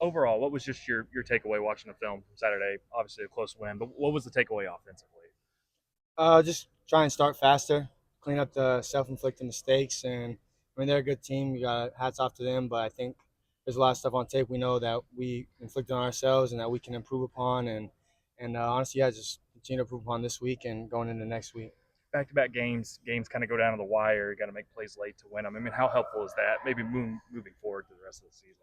Overall, what was just your takeaway watching the film from Saturday? Obviously, a close win, but what was the takeaway offensively? Just try and start faster, clean up the self-inflicted mistakes, and I mean they're a good team. You got hats off to them, but I think there's a lot of stuff on tape we know that we inflicted on ourselves and that we can improve upon. And honestly, yeah, just continue to improve upon this week and going into next week. Back-to-back games kind of go down to the wire. You got to make plays late to win them. I mean, how helpful is that? Maybe moving forward to the rest of the season.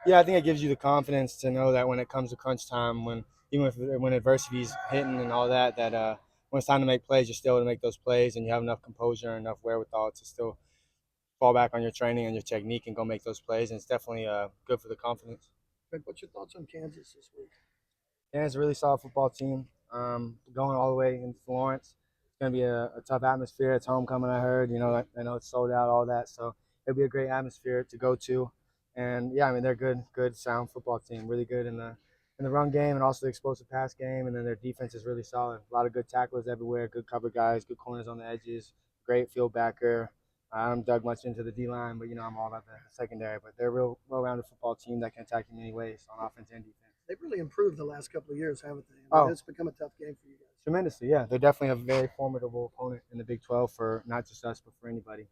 Yeah, I think it gives you the confidence to know that when it comes to crunch time, when even if when adversity's hitting and all that, that when it's time to make plays, you're still able to make those plays, and you have enough composure and enough wherewithal to still fall back on your training and your technique and go make those plays. And it's definitely good for the confidence. Greg, what's your thoughts on Kansas this week? Yeah, it's a really solid football team. Going all the way into Florence, it's going to be a tough atmosphere. It's homecoming, I heard. I know it's sold out, all that. So it'll be a great atmosphere to go to. And yeah, I mean they're good, sound football team. Really good in the run game and also the explosive pass game. And then their defense is really solid. A lot of good tacklers everywhere, good cover guys, good corners on the edges, great field backer. I don't dug much into the D line, but I'm all about the secondary. But they're a real well-rounded football team that can attack in many ways on offense and defense. They've really improved the last couple of years, haven't they? I mean, Oh, it's become a tough game for you guys. tremendously, yeah. They're definitely a very formidable opponent in the Big 12 for not just us, but for anybody.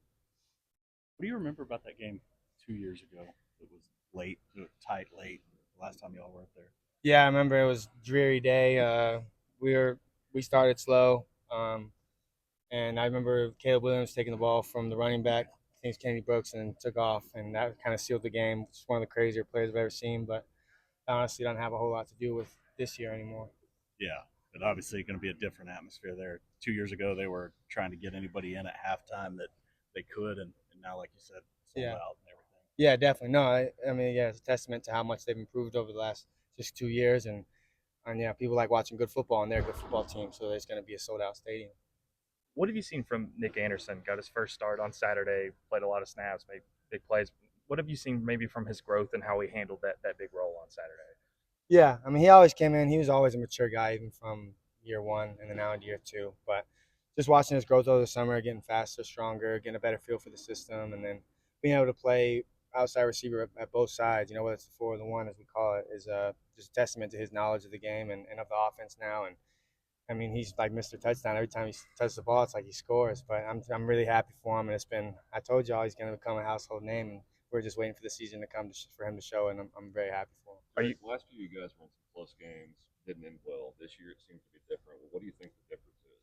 What do you remember about that game 2 years ago? It was late, tight late. The last time y'all were up there. Yeah, I remember it was a dreary day. We started slow, and I remember Caleb Williams taking the ball from the running back, I think it's Kenny Brooks, and took off, and that kind of sealed the game. It's one of the crazier plays I've ever seen, but honestly, doesn't have a whole lot to do with this year anymore. Yeah, but obviously going to be a different atmosphere there. 2 years ago, they were trying to get anybody in at halftime that they could, and now, like you said, sold Yeah. out and everything. Yeah, definitely. No, I mean, yeah, it's a testament to how much they've improved over the last just 2 years, and yeah, people like watching good football, and they're a good football team, so there's going to be a sold out stadium. What have you seen from Nick Anderson? Got his first start on Saturday, played a lot of snaps, made big plays. What have you seen maybe from his growth and how he handled that big role on Saturday? Yeah, I mean, he always came in. He was always a mature guy, even from year one and then now into year two. But just watching his growth over the summer, getting faster, stronger, getting a better feel for the system, and then being able to play outside receiver at both sides, whether it's the four or the one, as we call it, is just a testament to his knowledge of the game and of the offense now. And I mean, he's like Mr. Touchdown. Every time he touches the ball, it's like he scores. But I'm really happy for him, and it's been. I told y'all he's going to become a household name, and we're just waiting for the season to come for him to show, and I'm very happy for him. Are you Last year, you guys won some close games, didn't end well. This year, it seems to be different. Well, what do you think the difference is?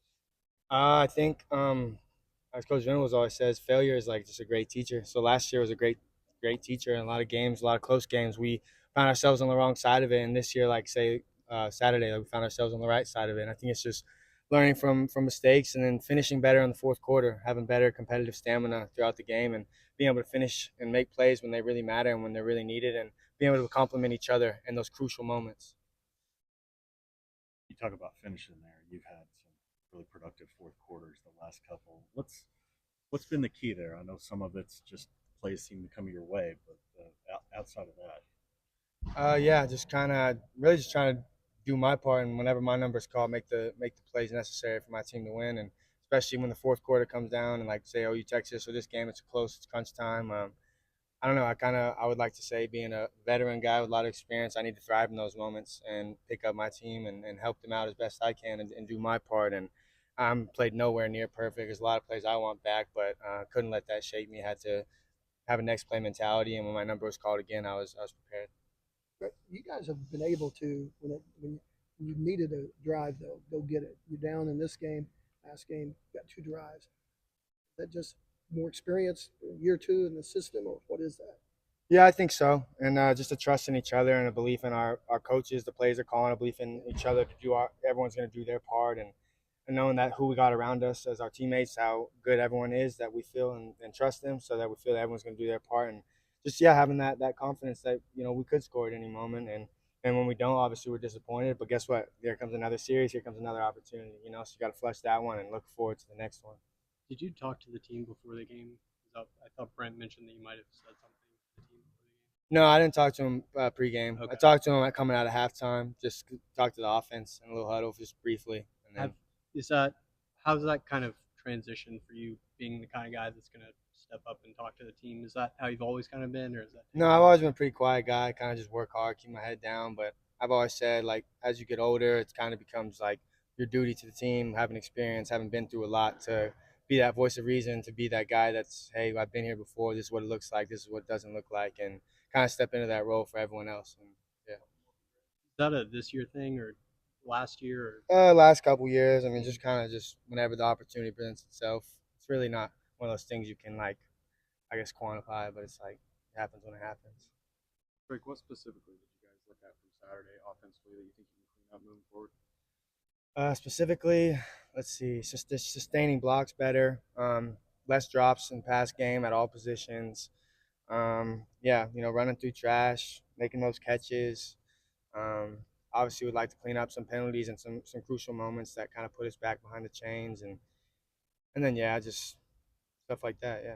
I think, as Coach Venables always says, failure is like just a great teacher. So last year was a great teacher in a lot of games, a lot of close games. We found ourselves on the wrong side of it, and this year, like say Saturday, like, we found ourselves on the right side of it. And I think it's just learning from mistakes and then finishing better in the fourth quarter, having better competitive stamina throughout the game, and being able to finish and make plays when they really matter and when they're really needed, and being able to complement each other in those crucial moments. You talk about finishing there. You've had some really productive fourth quarters the last couple. What's been the key there? I know some of it's just plays seem to come your way, but outside of that, Yeah, just kind of really just trying to do my part, and whenever my number is called, make the plays necessary for my team to win, and especially when the fourth quarter comes down and like say, oh, you Texas, or this game it's close, it's crunch time. I don't know. I would like to say, being a veteran guy with a lot of experience, I need to thrive in those moments and pick up my team and help them out as best I can and do my part. And I'm played nowhere near perfect. There's a lot of plays I want back, but couldn't let that shape me. Had to have a next play mentality, and when my number was called again, I was prepared. But you guys have been able to, when you needed a drive, though, go get it. You're down in this game, last game, you got two drives. Is that just more experience, year two in the system, or what is that? Yeah, I think so, and just a trust in each other and a belief in our coaches, the players are calling, a belief in each other to do everyone's going to do their part, and knowing that who we got around us as our teammates, how good everyone is, that we feel and trust them, so that we feel that everyone's going to do their part, and just yeah, having that confidence that we could score at any moment, and when we don't, obviously we're disappointed. But guess what? There comes another series. Here comes another opportunity. So you got to flush that one and look forward to the next one. Did you talk to the team before the game? I thought Brent mentioned that you might have said something to the team before the No, I didn't talk to him pregame. game. I Okay. talked to him coming out of halftime. Just talked to the offense in a little huddle just briefly, and then Have is that how's that kind of transition for you being the kind of guy that's going to step up and talk to the team. Is that how you've always kind of been, or is that? No, I've always been a pretty quiet guy. Kind of just work hard, keep my head down. But I've always said, like, as you get older, it kind of becomes like your duty to the team, having experience, having been through a lot, to be that voice of reason, to be that guy that's, hey, I've been here before. This is what it looks like. This is what it doesn't look like, and kind of step into that role for everyone else. And yeah. Is that a this year thing or last year? Or Last couple years, I mean, just kind of just whenever the opportunity presents itself. It's really not one of those things you can like, I guess, quantify, but it's like it happens when it happens. Greg, what specifically did you guys look at from Saturday offensively that you think you can clean up moving forward? Specifically, let's see, just sustaining blocks better, less drops in pass game at all positions. Yeah, running through trash, making those catches. Um, Obviously, we'd like to clean up some penalties and some crucial moments that kind of put us back behind the chains, and then yeah, just stuff like that. Yeah.